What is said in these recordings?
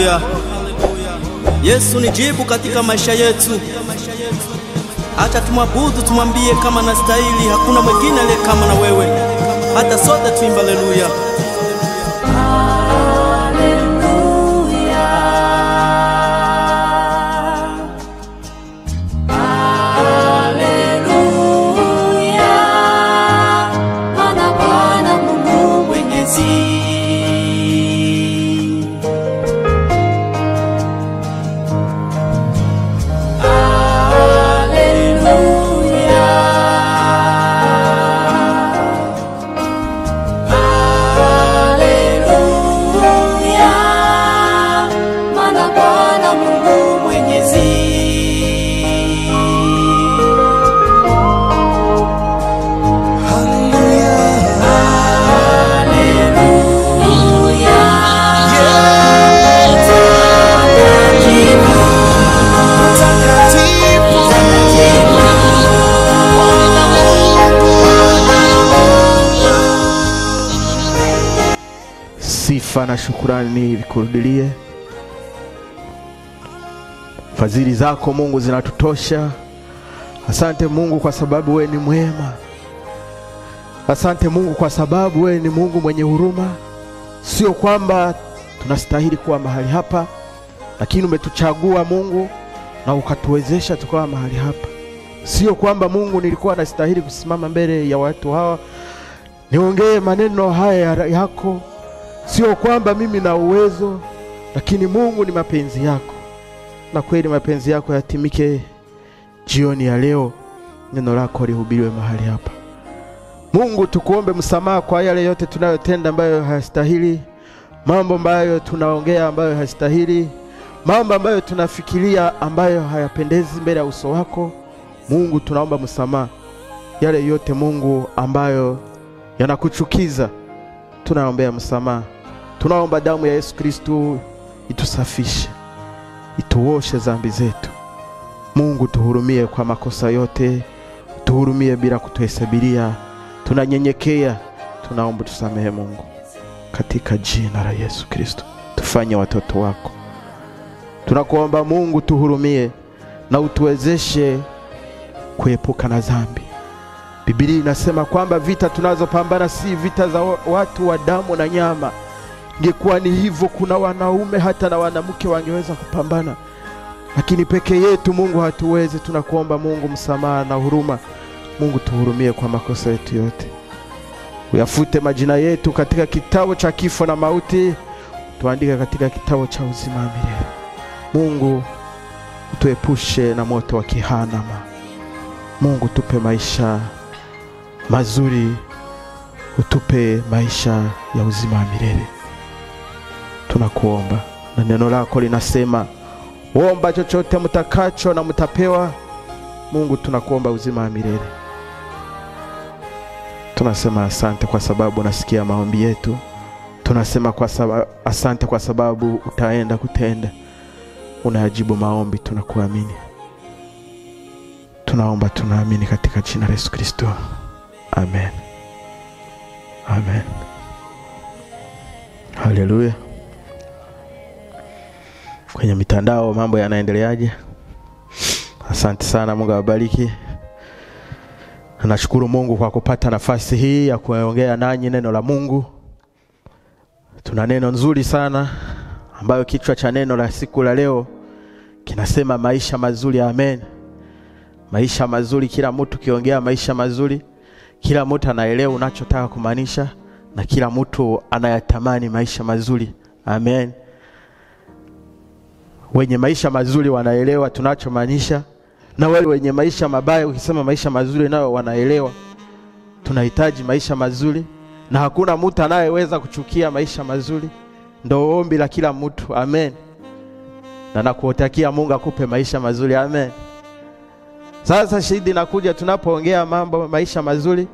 haleluya. Yesu ni jibu katika maisha yetu. Acha tumwabudu, tumwambie kama anastahili, hakuna mwingine aliye kama na wewe. Hata sote tuimbe haleluya. Sifa na shukrani vikurudilie. Fadhili zako Mungu zinatutosha. Asante Mungu kwa sababu wewe ni mwema. Asante Mungu kwa sababu wewe ni Mungu mwenye huruma. Sio kwamba tunastahili kuwa mahali hapa, lakini umetuchagua Mungu na ukatuwezesha tukawa mahali hapa. Sio kwamba Mungu nilikuwa nastahili kusimama mbele ya watu hawa niongee maneno haya yako. Sio kwamba mimi na uwezo, lakini Mungu ni mapenzi yako. Na kweli mapenzi yako yatimike jioni ya leo. Neno lako lihubiriwe mahali hapa. Mungu, tukuombe msamaha kwa yale yote tunayotenda ambayo hayastahili, mambo ambayo tunaongea ambayo hayastahili, mambo ambayo tunafikiria ambayo hayapendezi mbele ya uso wako. Mungu, tunaomba msamaha. Yale yote Mungu ambayo yanakuchukiza, tunaombea msamaha. Tunaomba damu ya Yesu Kristo itusafishe, ituoshe dhambi zetu. Mungu, tuhurumie kwa makosa yote, tuhurumie bila kutuhesabiria. Tunanyenyekea, tunaomba tusamehe Mungu. Katika jina la Yesu Kristo, tufanye watoto wako. Tunakuomba Mungu, tuhurumie na utuwezeshe kuepuka na dhambi. Biblia inasema kwamba vita tunazopambana si vita za watu wa damu na nyama. Ingekuwa ni hivyo, kuna wanaume hata na wanamke wangeweza kupambana, lakini peke yetu Mungu hatuwezi. Tunakuomba Mungu msamaha na huruma. Mungu, tuhurumie kwa makosa yetu yote. Uyafute majina yetu katika kitabu cha kifo na mauti, tuandike katika kitabu cha uzima wa milele. Mungu, utuepushe na moto wa Kihanama. Mungu, tupe maisha mazuri, utupe maisha ya uzima wa milele. Tunakuomba, na neno lako linasema omba chochote mtakacho na mtapewa. Mungu, tunakuomba uzima wa milele. Tunasema asante kwa sababu unasikia maombi yetu. Tunasema asante kwa sababu utaenda kutenda. Unajibu maombi, tunakuamini. Tunaomba, tunaamini katika jina la Yesu Kristo. Amen. Amen. Haleluya. Kwenye mitandao mambo yanaendeleaje? Asante sana, Mungu awabariki. Nashukuru Mungu kwa kupata nafasi hii ya kuongea nanyi neno la Mungu. Tuna neno nzuri sana ambayo kichwa cha neno la siku la leo kinasema maisha mazuri. Amen. Maisha mazuri. Kila mtu kiongea maisha mazuri, kila mtu anaelewa unachotaka kumaanisha, na kila mtu anayatamani maisha mazuri. Amen. Wenye maisha mazuri wanaelewa tunachomaanisha, na wale wenye maisha mabaya ukisema maisha mazuri nao wanaelewa. Tunahitaji maisha mazuri, na hakuna mtu anayeweza kuchukia maisha mazuri. Ndio ombi la kila mtu. Amen. Na nakutakia Mungu akupe maisha mazuri. Amen. Sasa shida inakuja tunapoongea mambo maisha mazuri.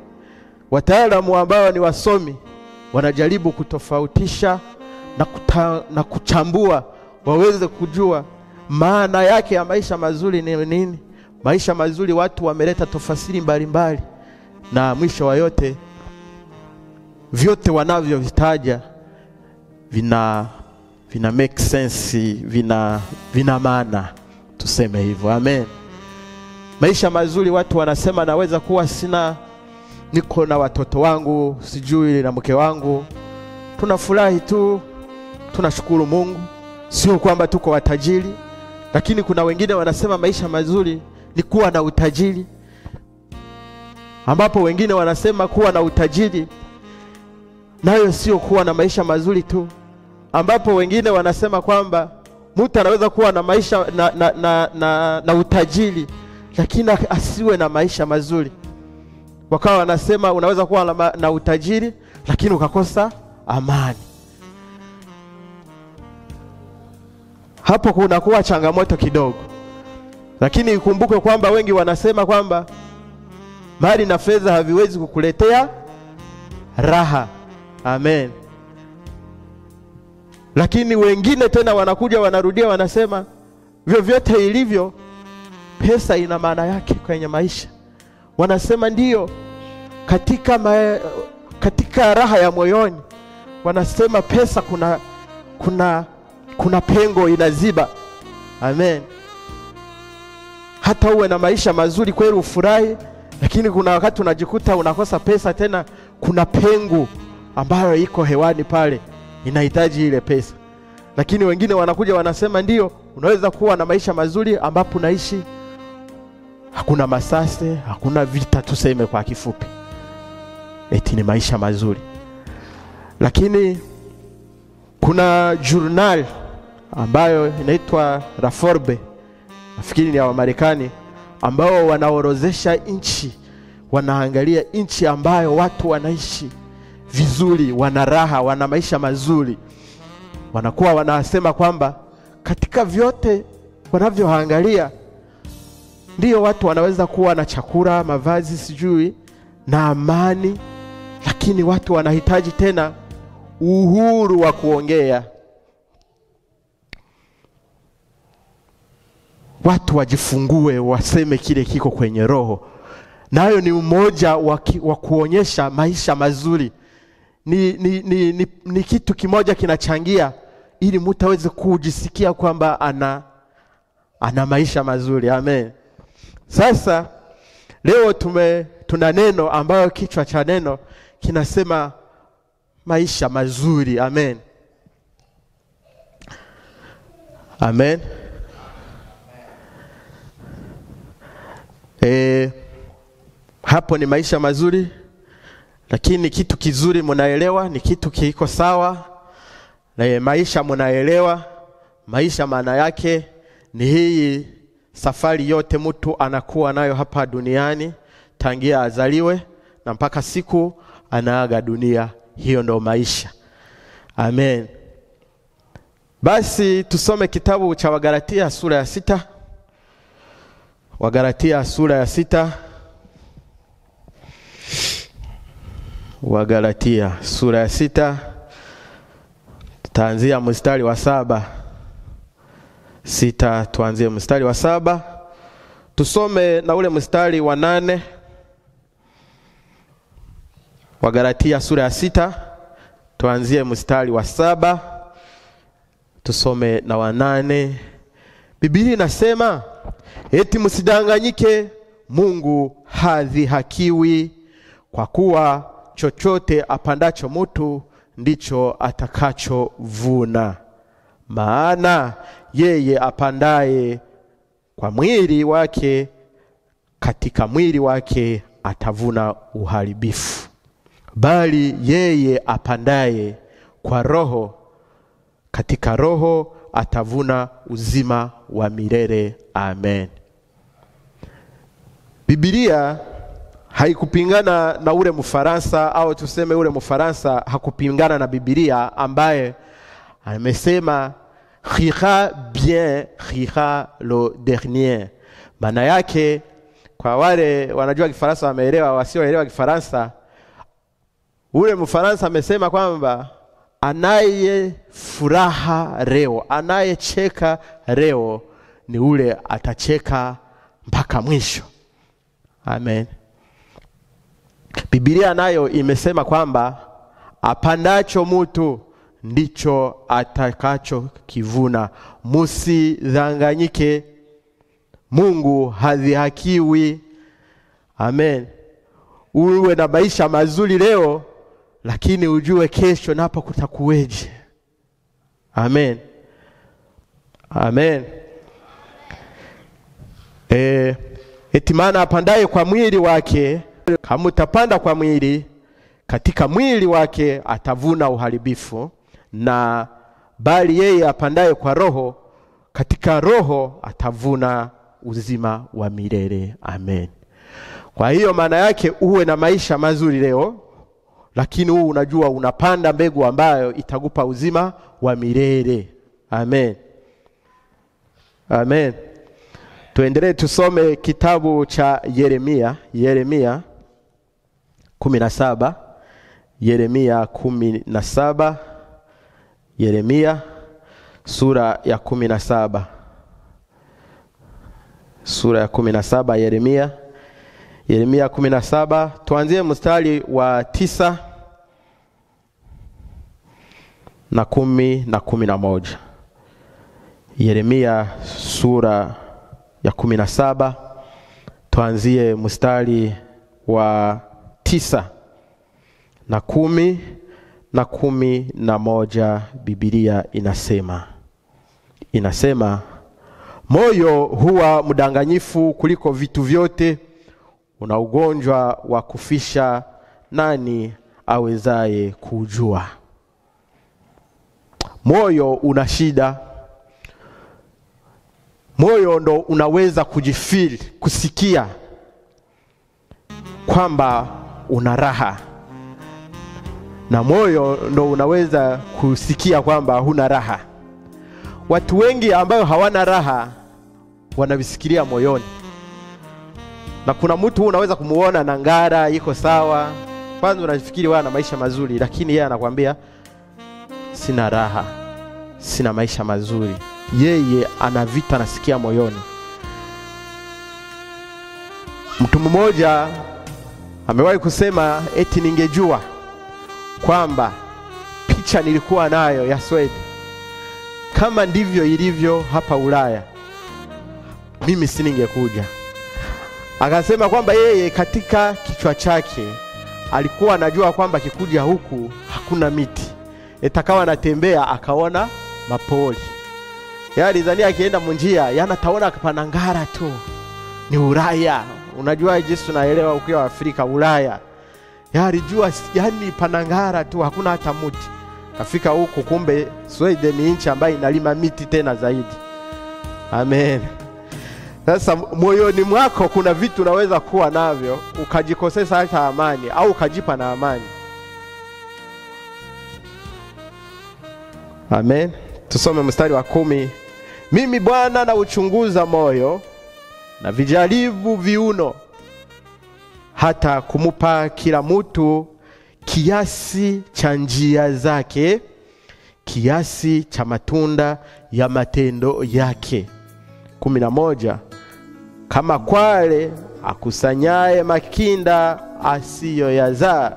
Wataalamu ambao ni wasomi wanajaribu kutofautisha na kuchambua waweze kujua maana yake ya maisha mazuri ni nini. Maisha mazuri watu wameleta tafsiri mbalimbali, na mwisho wa yote vyote wanavyovitaja vina make sense, vina maana, tuseme hivyo. Amen. Maisha mazuri, watu wanasema naweza kuwa niko na watoto wangu, sijui na mke wangu, tunafurahi tu, tunashukuru Mungu, sio kwamba tuko watajiri. Lakini kuna wengine wanasema maisha mazuri ni kuwa na utajiri, ambapo wengine wanasema kuwa na utajiri nayo sio kuwa na maisha mazuri tu, ambapo wengine wanasema kwamba mtu anaweza kuwa na maisha na utajiri lakini asiwe na maisha mazuri. Wakawa wanasema unaweza kuwa na utajiri lakini ukakosa amani. Hapo kunakuwa changamoto kidogo. Lakini ikumbuke kwamba wengi wanasema kwamba mali na fedha haviwezi kukuletea raha. Amen. Lakini wengine tena wanakuja wanarudia wanasema vyovyote ilivyo, pesa ina maana yake kwenye maisha. Wanasema ndiyo, katika raha ya moyoni, wanasema pesa kuna pengo inaziba. Amen. Hata uwe na maisha mazuri kweli ufurahi, lakini kuna wakati unajikuta unakosa pesa, tena kuna pengo ambayo iko hewani pale, inahitaji ile pesa. Lakini wengine wanakuja wanasema ndiyo, unaweza kuwa na maisha mazuri ambapo unaishi hakuna masase, hakuna vita, tuseme kwa kifupi, eti ni maisha mazuri. Lakini kuna journal ambayo inaitwa La Forbes, nafikiri ni ya Marekani, ambao wanaorozesha nchi, wanaangalia nchi ambayo watu wanaishi vizuri, wana raha, wana maisha mazuri. Wanakuwa wanasema kwamba katika vyote wanavyoangalia, ndiyo watu wanaweza kuwa na chakula, mavazi, sijui na amani, lakini watu wanahitaji tena uhuru wa kuongea. Watu wajifungue, waseme kile kiko kwenye roho. Nayo ni umoja wa kuonyesha maisha mazuri. Ni kitu kimoja kinachangia ili mtu aweze kujisikia kwamba ana maisha mazuri. Amen. Sasa leo tuna neno ambayo kichwa cha neno kinasema maisha mazuri. Amen. Amen. Hapo ni maisha mazuri, lakini kitu kizuri mnaelewa, ni kitu kiko sawa. Na maisha mnaelewa, maisha maana yake ni hii safari yote mtu anakuwa nayo hapa duniani tangia azaliwe na mpaka siku anaaga dunia. Hiyo ndo maisha. Amen. Basi tusome kitabu cha Wagalatia sura ya 6. Wagalatia sura ya 6. Wagalatia sura ya 6. Tutaanzia mstari wa 7. 6 tuanzie mstari wa 7. Tusome na ule mstari wa 8. Wagalatia sura ya 6 tuanzie mstari wa 7. Tusome na wa 8. Biblia inasema, eti msidanganyike, Mungu hadhihakiwi, kwa kuwa chochote apandacho mtu ndicho atakachovuna. Maana yeye apandaye kwa mwili wake, katika mwili wake atavuna uharibifu. Bali yeye apandaye kwa roho, katika roho atavuna uzima wa milele. Amen. Biblia haikupingana na ule Mfaransa, au tuseme ule Mfaransa hakupingana na Biblia ambaye amesema rira bien, rira le dernier. Maana yake, kwa wale wanajua Kifaransa wameelewa, wasioelewa Kifaransa, ule Mfaransa amesema kwamba anaye furaha leo, anayecheka leo, ni ule atacheka mpaka mwisho. Amen. Biblia nayo imesema kwamba apandacho mtu ndicho atakacho kivuna. Musidanganyike, Mungu hadhihakiwi. Amen. Uwe na maisha mazuri leo, lakini ujue kesho napo kutakuweje. Amen. Amen. Eti maana apandaye kwa mwili wake, kama utapanda kwa mwili, katika mwili wake atavuna uharibifu, na bali yeye apandaye kwa roho, katika roho atavuna uzima wa milele. Amen. Kwa hiyo maana yake uwe na maisha mazuri leo, lakini unajua unapanda mbegu ambayo itakupa uzima wa milele. Amen. Amen. Tuendelee tusome kitabu cha Yeremia 17. Yeremia 17. Yeremia sura ya 17. Sura ya 17 Yeremia 17, tuanzie mstari wa 9 na 10 na 11. Yeremia sura ya 17, tuanzie mstari wa 9 na 10 na 11. Biblia inasema, moyo huwa mdanganyifu kuliko vitu vyote, una ugonjwa wa kufisha, nani awezaye kujua? Moyo una shida. Moyo ndo unaweza kujifeel, kusikia kwamba una raha, na moyo ndo unaweza kusikia kwamba huna raha. Watu wengi ambao hawana raha wanavisikilia moyoni. Na kuna mtu unaweza kumuona na ngara iko sawa, kwanza unafikiri wewe ana maisha mazuri, lakini yeye anakuambia sina raha, sina maisha mazuri. Yeye ana vita nasikia moyoni. Mtu mmoja amewahi kusema eti ningejua kwamba picha nilikuwa nayo ya Sweden kama ndivyo ilivyo hapa Ulaya, mimi siningekuja. Akasema kwamba yeye katika kichwa chake alikuwa anajua kwamba kikuja huku hakuna miti. Etakawa anatembea akaona mapoli. Yali dhania akienda munjia yanataona kapanangara tu. Ni Ulaya. Unajua jinsi tunaelewa ukiwa Afrika Ulaya. Yali jua yani panangara tu, hakuna hata mti. Kafika huku kumbe Sweden ni nchi ambayo inalima miti tena zaidi. Amen. Sasa moyoni mwako kuna vitu unaweza kuwa navyo ukajikosesa hata amani au ukajipa na amani. Amen. Tusome mstari wa 10. Mimi Bwana na uchunguza moyo na vijaribu viuno, hata kumupa kila mtu kiasi cha njia zake, kiasi cha matunda ya matendo yake. 11. Kama kwale akusanyaye makinda asiyoyazaa,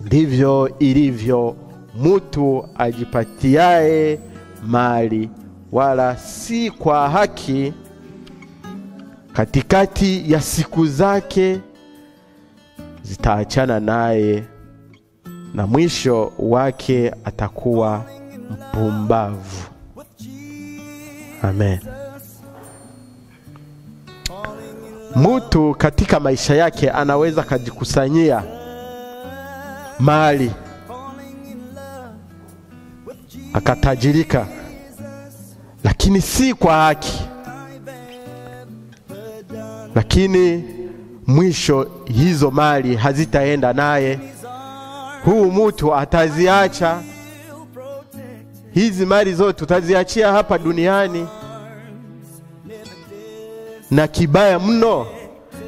ndivyo ilivyo mtu ajipatiaye mali wala si kwa haki. Katikati ya siku zake zitaachana naye, na mwisho wake atakuwa mpumbavu. Amen. Mtu katika maisha yake anaweza kujikusanyia mali akatajirika, lakini si kwa haki. Lakini mwisho hizo mali hazitaenda naye. Huu mtu ataziacha. Hizi mali zote utaziachia hapa duniani. Na kibaya mno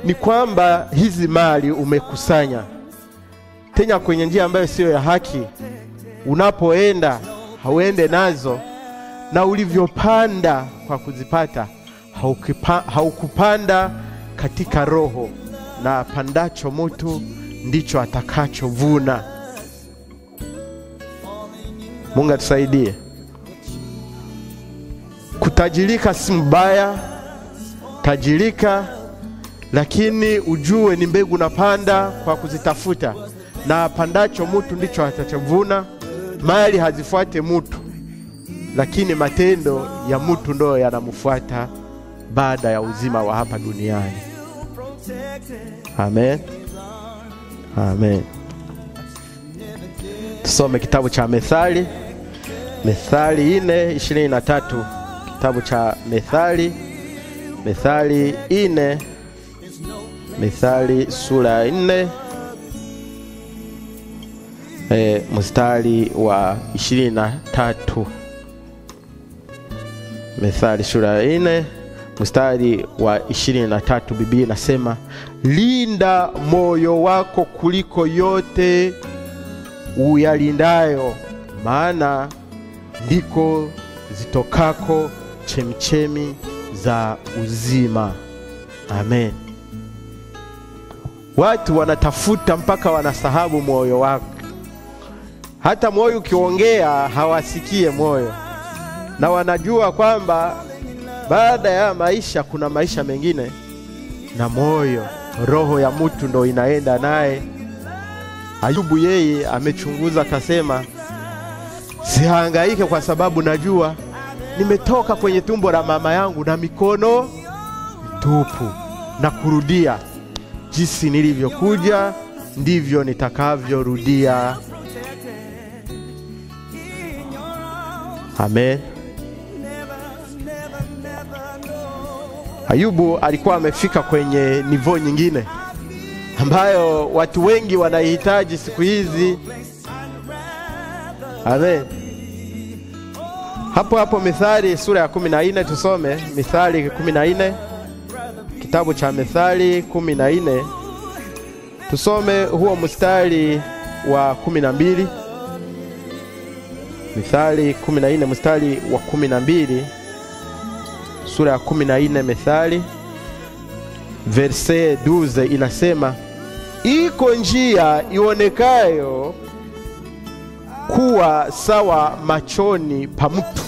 ni kwamba hizi mali umekusanya tena kwenye njia ambayo sio ya haki. Unapoenda hauende nazo, na ulivyopanda kwa kuzipata haukupanda katika roho, na pandacho mtu ndicho atakachovuna. Mungu atusaidie. Kutajirika si mbaya, tajirika, lakini ujue ni mbegu napanda kwa kuzitafuta, na pandacho mtu ndicho atachovuna. Mali hazifuate mtu, lakini matendo ya mtu ndo yanamfuata baada ya uzima wa hapa duniani. Amen. Amen. Tusome kitabu cha Methali. Methali 4:23. Kitabu cha Methali. Methali 4. Methali sura 4. Mstari wa 23. Methali sura 4 mstari wa 23, Biblia inasema, linda moyo wako kuliko yote uyalindayo, maana ndiko zitokako chemchemi za uzima. Amen. Watu wanatafuta mpaka wanasahabu moyo wako. Hata moyo ukiongea hawasikie moyo, na wanajua kwamba baada ya maisha kuna maisha mengine, na moyo, roho ya mtu ndo inaenda naye. Ayubu yeye amechunguza akasema, sihangaike kwa sababu najua nimetoka kwenye tumbo la mama yangu na mikono tupu, na kurudia jinsi nilivyokuja ndivyo nitakavyorudia. Amen. Ayubu alikuwa amefika kwenye nivo nyingine ambayo watu wengi wanahitaji siku hizi. Amen. Hapo Mithali sura ya 14, tusome Mithali 14. Kitabu cha Mithali 14. Tusome huo mstari wa 12. Mithali 14 mstari wa 12. Sura ya 14 Mithali verse 12 inasema, iko njia ionekayo kuwa sawa machoni pa mtu,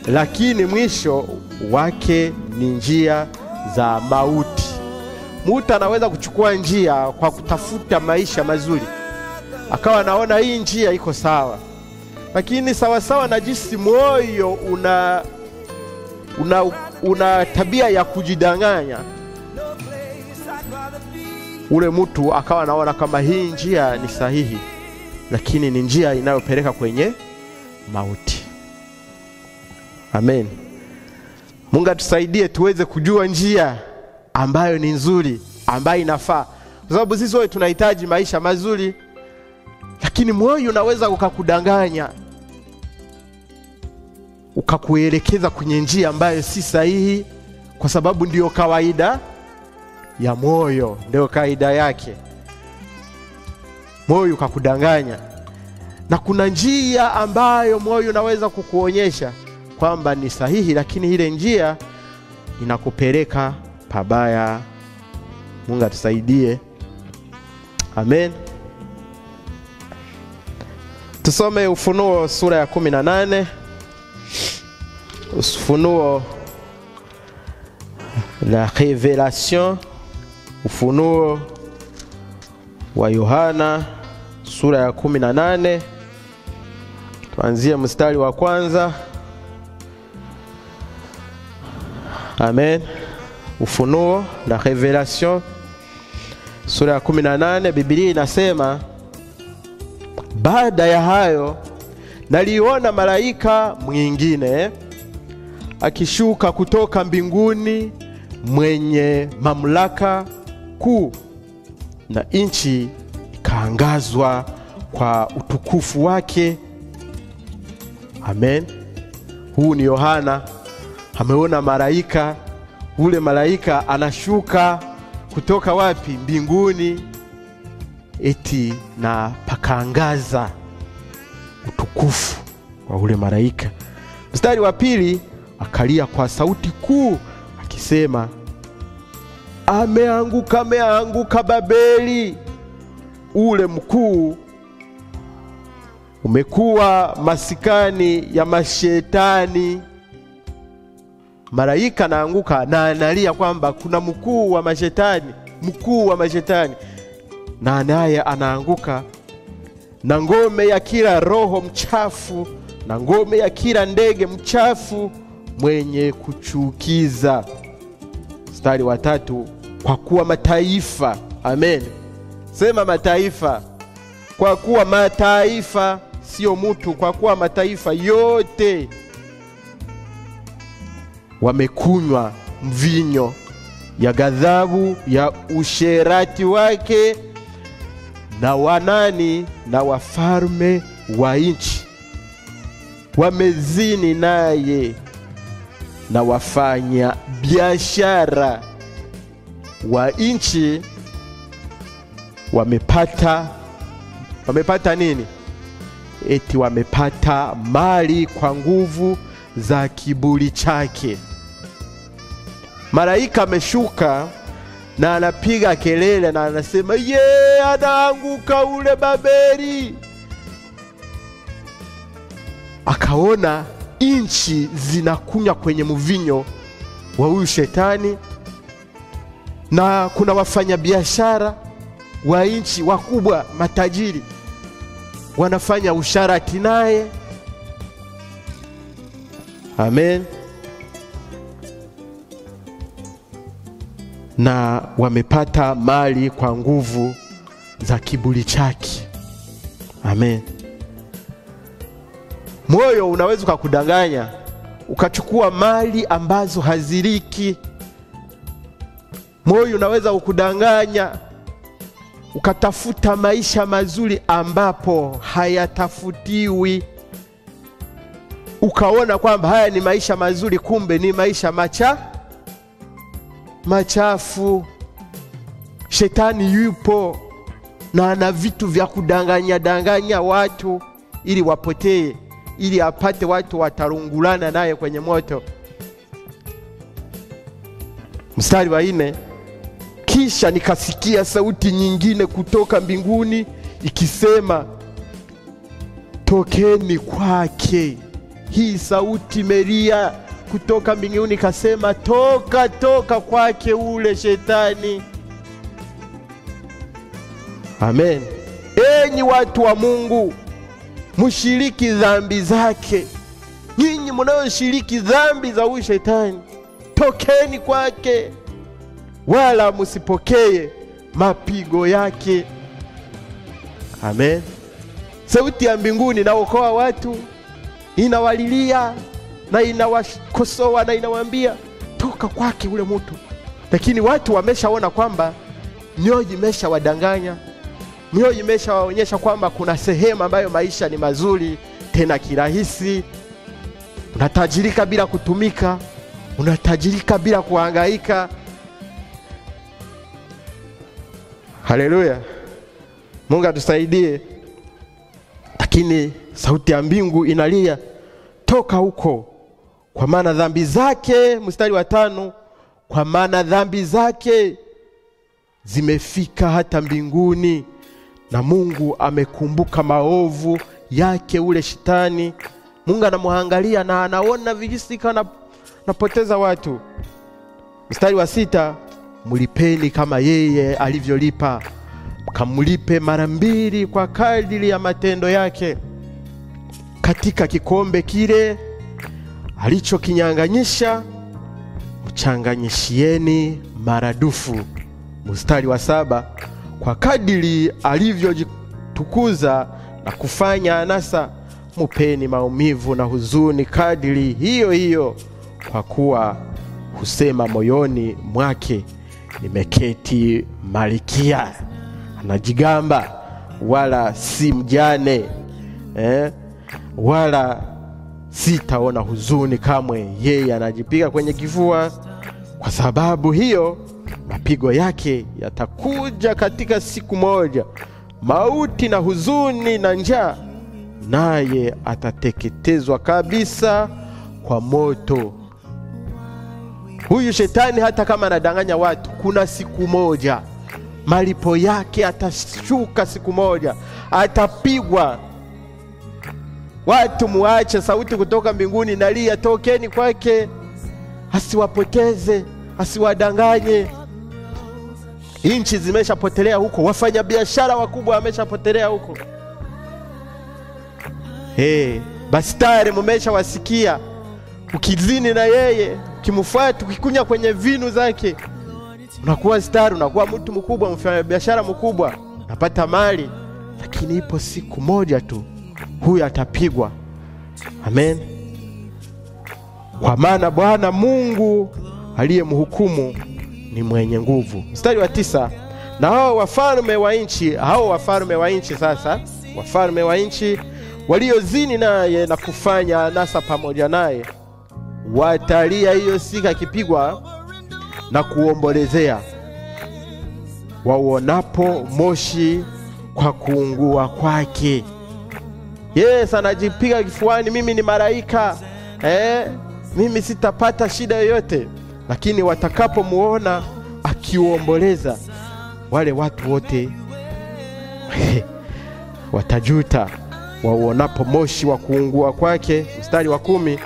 lakini mwisho wake ni njia za mauti. Mtu anaweza kuchukua njia kwa kutafuta maisha mazuri, akawa anaona hii njia iko sawa, lakini sawa na jinsi moyo una tabia ya kujidanganya, ule mtu akawa anaona kama hii njia ni sahihi, lakini ni njia inayopeleka kwenye mauti. Amen. Mungu atusaidie tuweze kujua njia ambayo ni nzuri, ambayo inafaa, kwa sababu sisi wote tunahitaji maisha mazuri, lakini moyo unaweza ukakudanganya, ukakuelekeza kwenye njia ambayo si sahihi, kwa sababu ndiyo kawaida ya moyo, ndio kaida yake. Moyo ukakudanganya, na kuna njia ambayo moyo unaweza kukuonyesha kwamba ni sahihi, lakini ile njia inakupeleka pabaya. Mungu atusaidie. Amen. Tusome Ufunuo sura ya 18. Ufunuo, la Révélation, Ufunuo wa Yohana sura ya 18. Tuanzie mstari wa kwanza. Amen. Ufunuo, la Révélation sura ya 18, Biblia inasema, baada ya hayo naliona malaika mwingine akishuka kutoka mbinguni, mwenye mamlaka kuu, na nchi ikaangazwa kwa utukufu wake. Amen. Huu ni Yohana ameona malaika. Ule malaika anashuka kutoka wapi? Mbinguni, eti na pakaangaza utukufu wa ule malaika. Mstari wa pili, akalia kwa sauti kuu akisema, ameanguka Babeli ule mkuu, umekuwa masikani ya mashetani. Malaika anaanguka na analia kwamba kuna mkuu wa mashetani, na naye anaanguka, na ngome ya kila roho mchafu, na ngome ya kila ndege mchafu mwenye kuchukiza. Mstari wa 3, kwa kuwa mataifa, amen, sema mataifa, kwa kuwa mataifa, sio mtu, kwa kuwa mataifa yote wamekunywa mvinyo ya ghadhabu ya usherati wake, na wanani na wafalme wa nchi wamezini naye, na wafanya biashara wa nchi wamepata nini? Eti wamepata mali kwa nguvu za kiburi chake. Malaika ameshuka na anapiga kelele na anasema, anaanguka ule Babeli. Akaona nchi zinakunywa kwenye mvinyo wa huyu shetani, na kuna wafanyabiashara wa nchi wakubwa matajiri wanafanya usharati naye. Amen. Na wamepata mali kwa nguvu za kiburi chake. Amen. Moyo unaweza kukudanganya ukachukua mali ambazo haziliki. Moyo unaweza kukudanganya ukatafuta maisha mazuri ambapo hayatafutiwi. Ukaona kwamba haya ni maisha mazuri, kumbe ni maisha machafu. Shetani yupo na ana vitu vya kudanganya watu ili wapotee, ili apate watu watarungulana naye kwenye moto. Mstari wa 4, kisha nikasikia sauti nyingine kutoka mbinguni ikisema, tokeni kwake. Hii sauti melia kutoka mbinguni kasema, toka kwake ule shetani. Amen. Enyi watu wa Mungu, mshiriki dhambi zake. Nyinyi mnaoshiriki dhambi za huyu shetani, tokeni kwake, wala msipokee mapigo yake. Amen. Sauti ya mbinguni inaokoa watu, inawalilia na inawakosoa na inawaambia toka kwake ule mtu. Lakini watu wameshaona kwamba mioyo imeshawadanganya, mioyo imeshawaonyesha kwamba kuna sehemu ambayo maisha ni mazuri tena kirahisi. Unatajirika bila kutumika, unatajirika bila kuhangaika. Haleluya. Mungu atusaidie. Lakini sauti ya mbingu inalia, toka huko, kwa maana dhambi zake. Mstari wa 5, kwa maana dhambi zake zimefika hata mbinguni, na Mungu amekumbuka maovu yake ule shetani. Mungu anamwangalia na anaona vijisika napoteza watu. Mstari wa 6, mlipeni kama yeye alivyolipa, mkamlipe mara 2 kwa kadiri ya matendo yake. Katika kikombe kile alichokinyang'anyisha, mchanganyishieni maradufu. Mstari wa 7, kwa kadiri alivyojitukuza na kufanya anasa, mupeni maumivu na huzuni kadiri hiyo hiyo, kwa kuwa husema moyoni mwake, nimeketi malkia. Anajigamba wala si mjane, wala sitaona huzuni kamwe. Yeye anajipiga kwenye kifua. Kwa sababu hiyo mapigo yake yatakuja katika siku moja, mauti na huzuni na njaa, naye atateketezwa kabisa kwa moto. Huyu shetani hata kama anadanganya watu, kuna siku moja malipo yake atashuka. Siku moja atapigwa. Watu muache, sauti kutoka mbinguni inalia, tokeni kwake. Asiwapoteze, asiwadanganye. Inchi zimeshapotelea huko, wafanya biashara wakubwa wameshapotelea huko. Bastari mmeshawasikia. Ukizini na yeye, ukimfuata, ukikunya kwenye vinu zake, unakuwa star, unakuwa mtu mkubwa, mfanya biashara mkubwa, unapata mali. Lakini ipo siku moja tu huyu atapigwa. Amen. Kwa maana Bwana Mungu aliyemhukumu ni mwenye nguvu. Mstari wa 9, na hao wafalme wa nchi sasa, wafalme wa nchi waliozini naye na kufanya anasa pamoja naye, watalia hiyo siku akipigwa na kuombolezea, wauonapo moshi kwa kuungua kwake. Yes, anajipiga kifuani, mimi ni malaika, mimi sitapata shida yoyote. Lakini watakapomuona akiomboleza, wale watu wote watajuta, wauonapo moshi wa kuungua kwake. Mstari wa 10,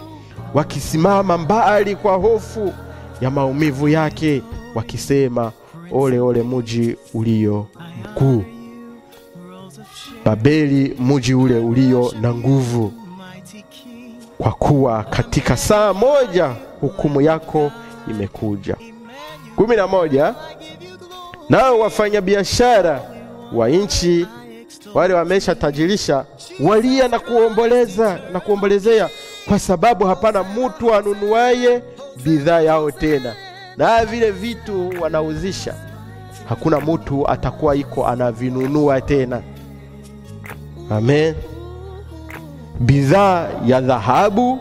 wakisimama mbali kwa hofu ya maumivu yake, wakisema, ole ole mji ulio mkuu, Babeli, mji ule ulio na nguvu, kwa kuwa katika saa moja hukumu yako imekuja. 11, nao wafanya biashara wa nchi wale wameshatajirisha walia na kuombolezea, kwa sababu hapana mtu anunuaye bidhaa yao tena. Na vile vitu wanauzisha, hakuna mtu atakuwa iko anavinunua tena. Amen. Bidhaa ya dhahabu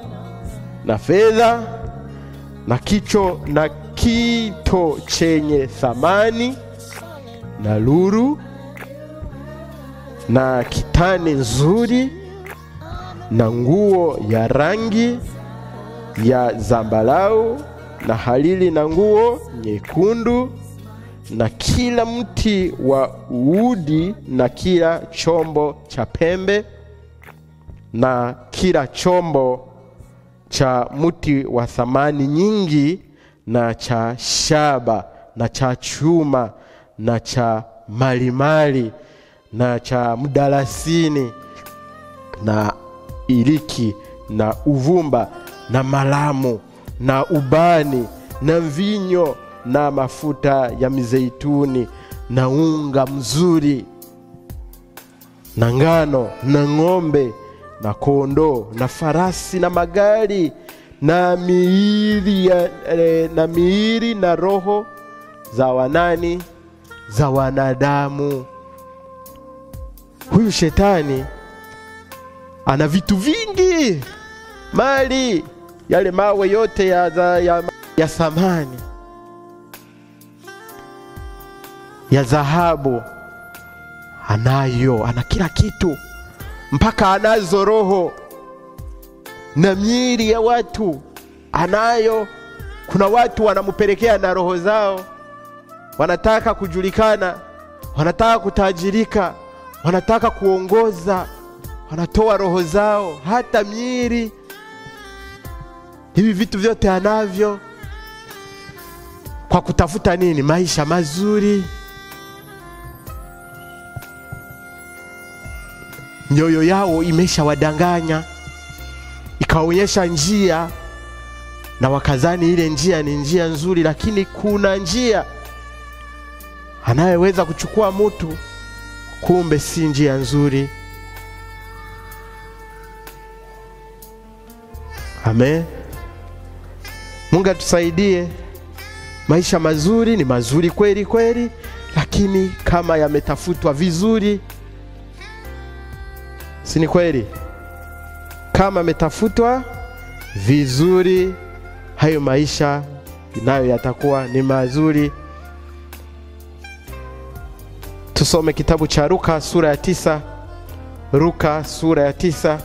na fedha na kito chenye thamani na lulu na kitani nzuri na nguo ya rangi ya zambarau na halili na nguo nyekundu na kila mti wa uudi na kila chombo cha pembe na kila chombo cha mti wa thamani nyingi na cha shaba na cha chuma na cha malimali na cha mdalasini na iliki na uvumba na malamu na ubani na mvinyo na mafuta ya mizeituni na unga mzuri na ngano na ng'ombe na kondoo na farasi na magari na miili na roho za wanadamu. Huyu shetani ana vitu vingi, mali, yale mawe yote ya samani, ya dhahabu anayo, ana kila kitu, mpaka anazo roho na miili ya watu anayo. Kuna watu wanamupelekea na roho zao, wanataka kujulikana, wanataka kutajirika, wanataka kuongoza, wanatoa roho zao, hata miili. Hivi vitu vyote anavyo kwa kutafuta nini? Maisha mazuri. Mioyo yao imeshawadanganya, ikaonyesha njia, na wakazani ile njia ni njia nzuri. Lakini kuna njia anayeweza kuchukua mtu, kumbe si njia nzuri. Amen. Mungu atusaidie. Maisha mazuri ni mazuri kweli kweli, lakini kama yametafutwa vizuri, si ni kweli? Kama yametafutwa vizuri, hayo maisha nayo yatakuwa ni mazuri. Tusome kitabu cha Luka sura ya 9. Luka sura ya 9.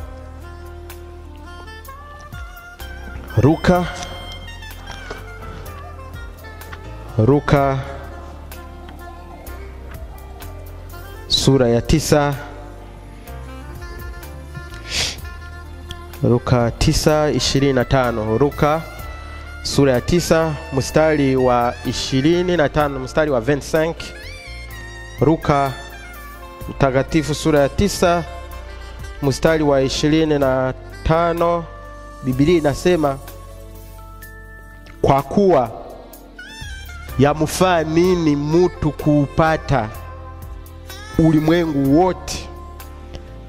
Luka sura ya 9 Luka 9:25. Luka sura ya 9 mstari wa 25 mstari wa 25. Luka mtakatifu sura ya 9 mstari wa 25. Biblia inasema, kwa kuwa yamfaa nini mtu kuupata ulimwengu wote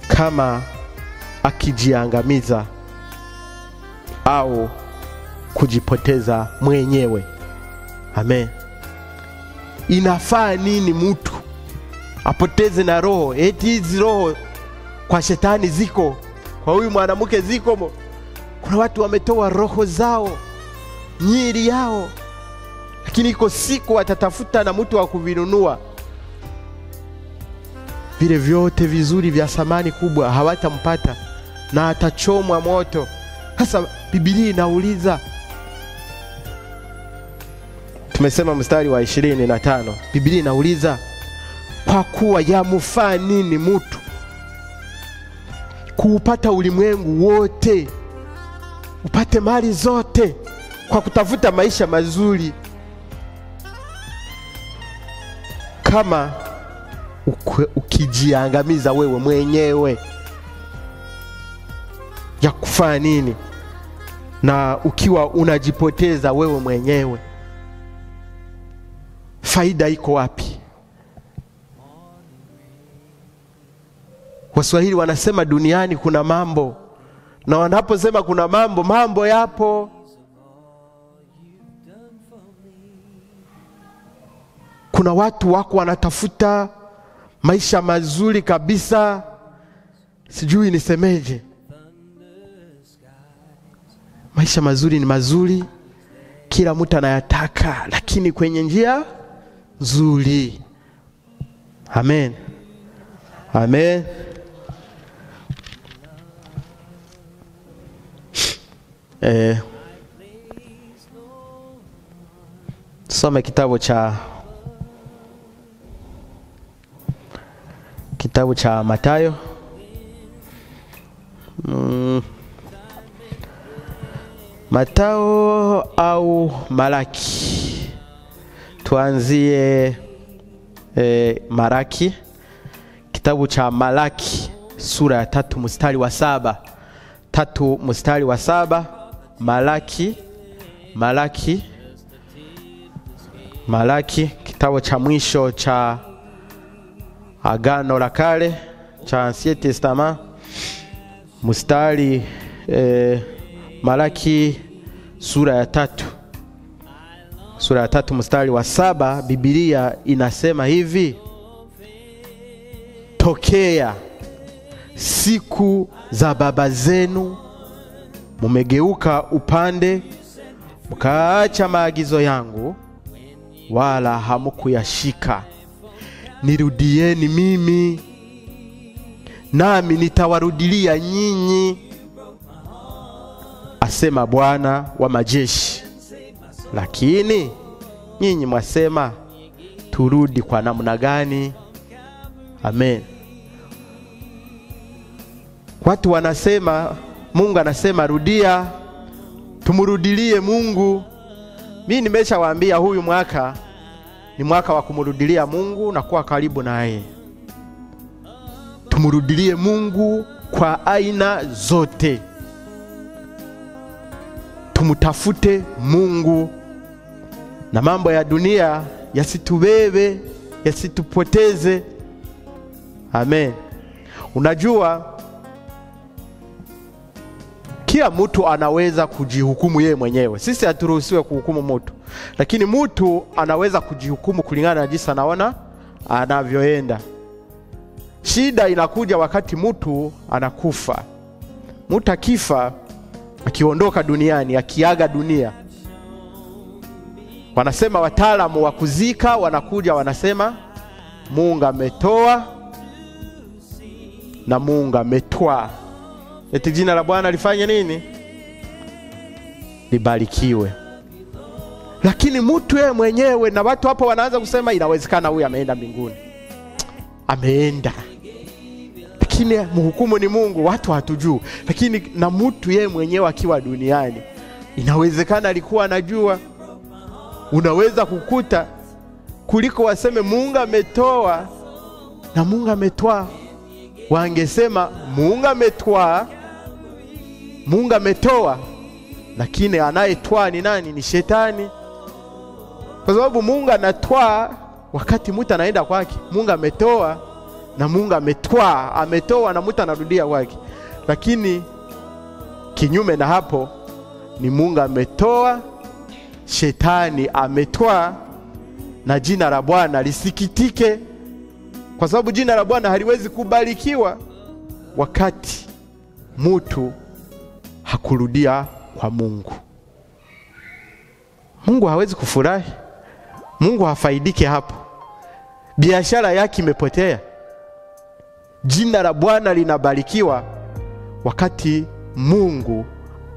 kama akijiangamiza au kujipoteza mwenyewe? Amen. Inafaa nini mtu apoteze na roho? Eti hizi roho kwa shetani ziko, kwa huyu mwanamke ziko. Kuna watu wametoa roho zao, nyiri yao, lakini iko siku watatafuta na mtu wa kuvinunua. Vile vyote vizuri vya samani kubwa hawatampata na atachomwa moto. Sasa Biblia inauliza, tumesema mstari wa 25, Biblia inauliza, kwa kuwa yamfaa nini mtu kuupata ulimwengu wote, upate mali zote kwa kutafuta maisha mazuri, kama ukijiangamiza wewe mwenyewe? Ya kufaa nini? Na ukiwa unajipoteza wewe mwenyewe, faida iko wapi? Waswahili wanasema duniani kuna mambo, na wanaposema kuna mambo, mambo yapo. Kuna watu wako wanatafuta maisha mazuri kabisa, sijui nisemeje. Maisha mazuri ni mazuri, kila mtu anayataka, lakini kwenye njia nzuri. Amen. Amen. Soma kitabu cha Mathayo. Mathayo au Malaki? Tuanzie Malaki. Kitabu cha Malaki sura ya 3 mstari wa 7. 3 mstari wa 7. Malaki, kitabu cha mwisho cha Agano la Kale, cha Ancien Testament. Mstari Malaki sura ya 3. Sura ya 3 mstari wa 7, Biblia inasema hivi: tokea siku za baba zenu mumegeuka upande, mkaacha maagizo yangu, wala hamukuyashika. Nirudieni mimi, nami nitawarudilia nyinyi, asema Bwana wa majeshi. Lakini nyinyi mwasema, turudi kwa namna gani? Amen. Watu wanasema, Mungu anasema rudia, tumurudilie Mungu. Mimi nimeshawaambia huyu mwaka ni mwaka wa kumurudilia Mungu na kuwa karibu naye. Tumurudilie Mungu kwa aina zote. Tumutafute Mungu, na mambo ya dunia yasitubebe, yasitupoteze. Amen. Unajua, kila mtu anaweza kujihukumu yeye mwenyewe. Sisi haturuhusiwe kuhukumu mtu, lakini mtu anaweza kujihukumu kulingana na jinsi anaona anavyoenda. Shida inakuja wakati mtu anakufa. Mtu akifa, akiondoka duniani, akiaga dunia, wanasema wataalamu wa kuzika wanakuja wanasema Mungu ametoa na Mungu ametwaa. Eti jina la Bwana lifanye nini? Libarikiwe. Lakini mtu yeye mwenyewe, na watu hapo wanaanza kusema inawezekana huyu ameenda mbinguni. Ameenda. lakini mhukumu ni Mungu. Watu hatujui, lakini na mtu yeye mwenyewe akiwa duniani inawezekana alikuwa anajua. Unaweza kukuta kuliko waseme Mungu ametoa na Mungu ametoa, wangesema Mungu ametoa, Mungu ametoa, lakini anayetoa ni nani? Ni Shetani. Kwa sababu Mungu anatoa wakati mtu anaenda kwake. Mungu ametoa na Mungu ametoa, ametoa na mtu anarudia kwake. Lakini kinyume na hapo ni Mungu ametoa, Shetani ametoa, na jina la Bwana lisikitike. Kwa sababu jina la Bwana haliwezi kubarikiwa wakati mtu hakurudia kwa Mungu. Mungu hawezi kufurahi, Mungu hafaidike hapo. Biashara yake imepotea. Jina la Bwana linabarikiwa wakati Mungu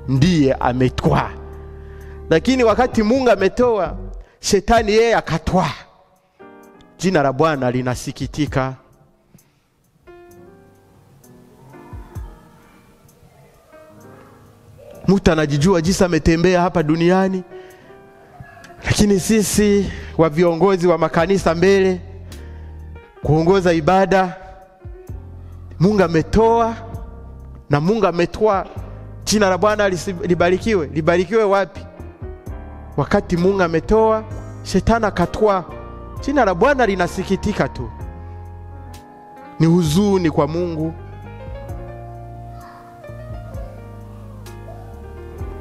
ndiye ametoa. Lakini wakati Mungu ametoa, Shetani yeye akatoa, jina la Bwana linasikitika. Mtu anajijua jinsi ametembea hapa duniani, lakini sisi wa viongozi wa makanisa mbele kuongoza ibada, Mungu ametoa na Mungu ametoa, jina la Bwana libarikiwe. Libarikiwe wapi? Wakati Mungu ametoa, Shetani akatoa, jina la Bwana linasikitika tu. Ni huzuni kwa Mungu.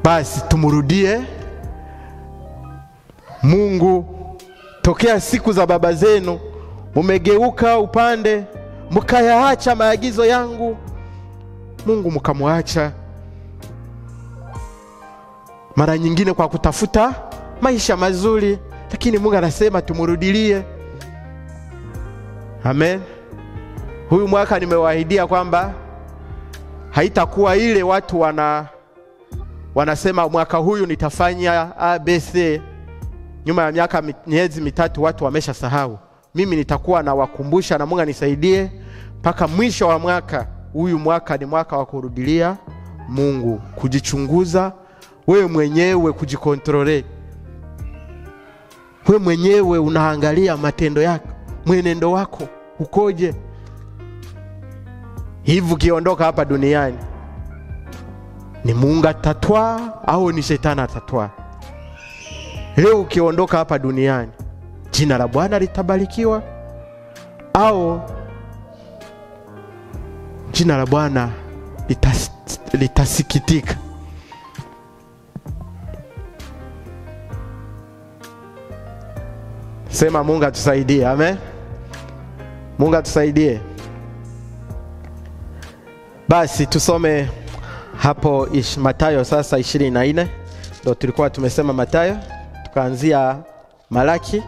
Basi tumurudie Mungu. Tokea siku za baba zenu mumegeuka upande, mkayaacha maagizo yangu. Mungu mkamwacha mara nyingine kwa kutafuta maisha mazuri, lakini Mungu anasema tumurudilie. Amen. Huyu mwaka nimewaahidia kwamba haitakuwa ile watu wanasema mwaka huyu nitafanya ABC, nyuma ya miezi mitatu watu wamesha sahau. Mimi nitakuwa na wakumbusha, na Mungu anisaidie mpaka mwisho wa mwaka. Huyu mwaka ni mwaka wa kurudilia Mungu, kujichunguza wewe mwenyewe, kujikontrole. Wewe mwenyewe unaangalia matendo yako, mwenendo wako ukoje. Hivi ukiondoka hapa duniani, ni Mungu atatwaa au ni Shetani atatwaa? Leo ukiondoka hapa duniani, jina la Bwana litabarikiwa au jina la Bwana litasikitika? Sema Mungu atusaidie. Amen. Mungu atusaidie. Basi tusome hapo Mathayo sasa 24. Ndio tulikuwa tumesema Mathayo, tukaanzia Malaki.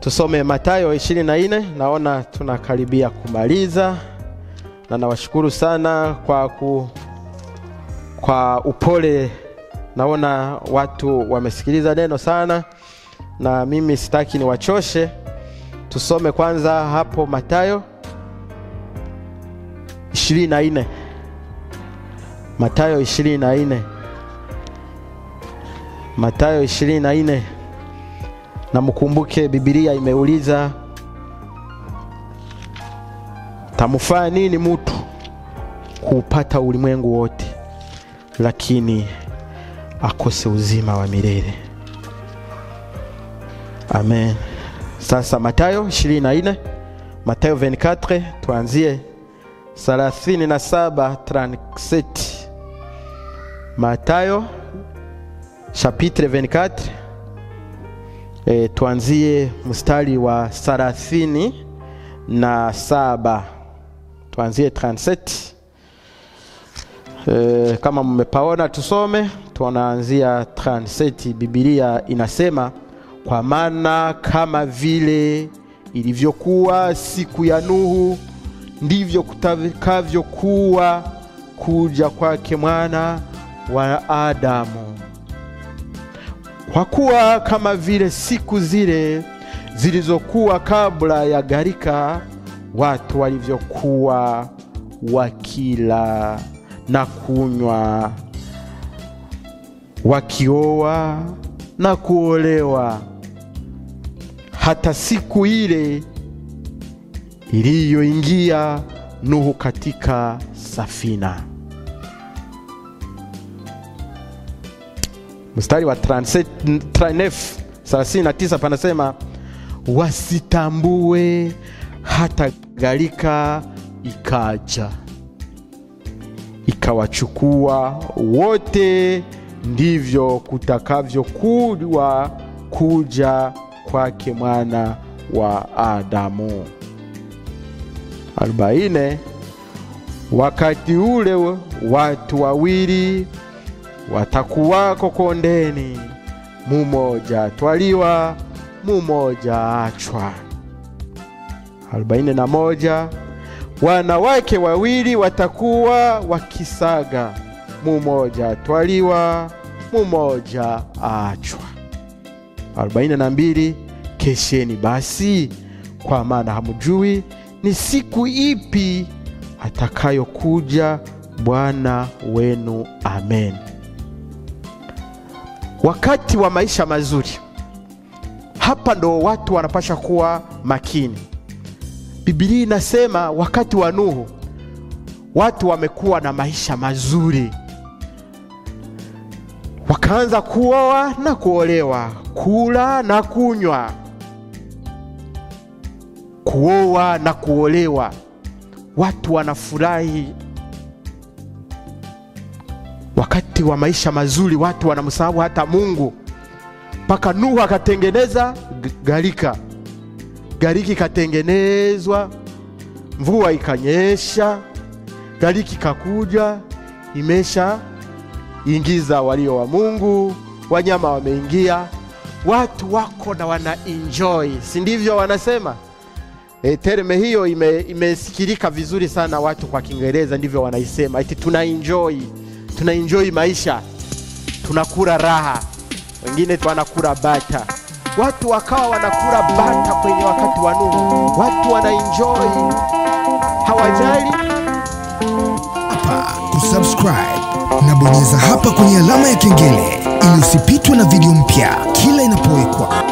Tusome Mathayo 24. Naona tunakaribia kumaliza, na nawashukuru sana kwa upole. Naona watu wamesikiliza neno sana, na mimi sitaki niwachoshe. Tusome kwanza hapo Mathayo 24. Mathayo 24. Mathayo 24. Na mkumbuke Biblia imeuliza, tamufaa nini mtu kuupata ulimwengu wote lakini akose uzima wa milele? Amen. Sasa Mathayo 24, Mathayo 24, tuanzie 37:37. Mathayo chapitre 24, tuanzie mstari wa 37. Tuanzie 37. Kama mmepaona tusome, tunaanzia 37. Biblia inasema, kwa maana kama vile ilivyokuwa siku ya Nuhu, ndivyo kutakavyokuwa kuja kwake Mwana wa Adamu. Kwa kuwa kama vile siku zile zilizokuwa kabla ya gharika, watu walivyokuwa wakila na kunywa, wakioa na kuolewa, hata siku ile iliyoingia Nuhu katika safina. Mstari wa 39 panasema wasitambue hata gharika ikaja ikawachukua wote, ndivyo kutakavyokuwa kuja kwake Mwana wa Adamu. 40 wakati ule watu wawili watakuwako kondeni, mmoja twaliwa, mmoja achwa. 41 wanawake wawili watakuwa wakisaga, mmoja twaliwa, mmoja achwa. 42 kesheni basi, kwa maana hamjui ni siku ipi atakayokuja Bwana wenu. Amen. Wakati wa maisha mazuri, hapa ndo watu wanapasha kuwa makini. Biblia inasema wakati wa Nuhu watu wamekuwa na maisha mazuri, wakaanza kuoa na kuolewa, kula na kunywa, kuoa na kuolewa, watu wanafurahi. Wakati wa maisha mazuri watu wanamsahau hata Mungu. Paka Nuhu akatengeneza gharika. Ghariki katengenezwa, mvua ikanyesha, ghariki kakuja, imesha ingiza walio wa Mungu, wanyama wameingia, watu wako na wana enjoy, si ndivyo wanasema? Terme hiyo imesikilika vizuri sana watu kwa Kiingereza, ndivyo wanaisema, eti tuna enjoy maisha, tunakula raha. Wengine wanakula bata. Watu wakawa wanakula bata kwenye wakati wa Nuhu. Watu wana enjoy, hawajali. Hapa kusubscribe na bonyeza hapa kwenye alama ya kengele ili usipitwe na video mpya kila inapowekwa.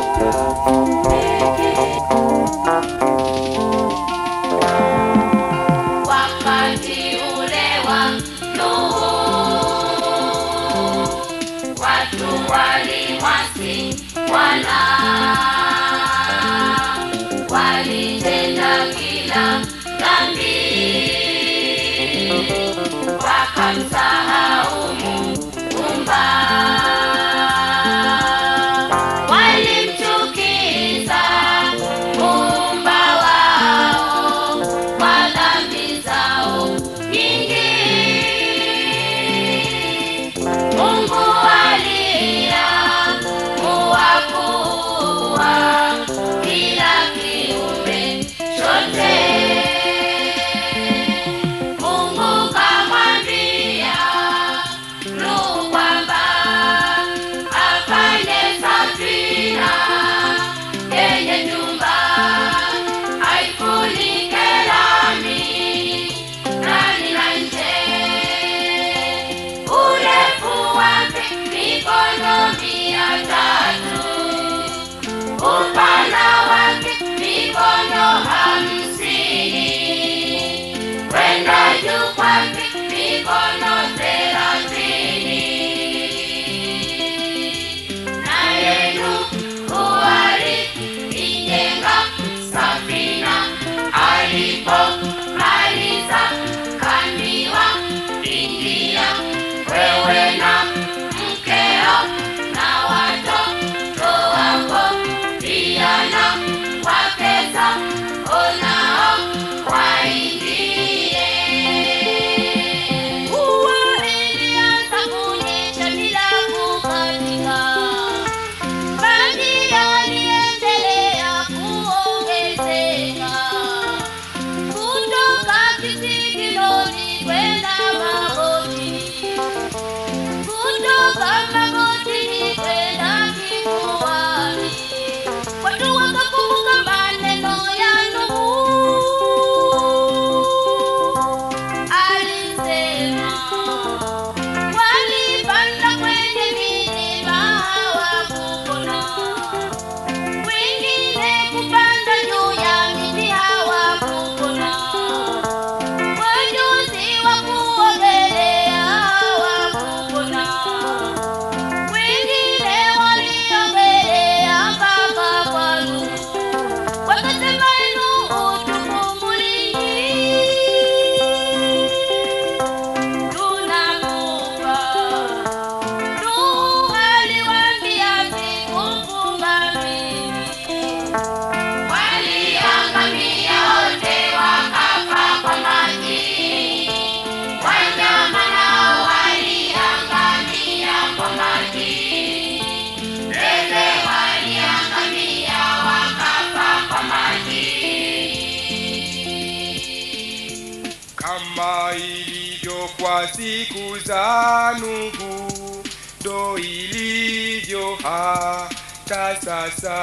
Walitenda kila dhambi, wakamsahau Muumba, walimchukiza Muumba wao kwa dhambi zao nyingi. Mungu aliamua kuua kila kiumbe chote. Mungu kamwambia Nuhu kwamba afanye safina yenye nyumba, aifunike lami ndani na nje. Urefu wake mikono 300, upana wake mikono 50, kwenda juu kwake mikono 30. Naye Nuhu alijenga safina, alipomaliza kaambiwa, ingia wewe na mkeo na watoto siku za Nuhu, ndo ilivyo hata sasa.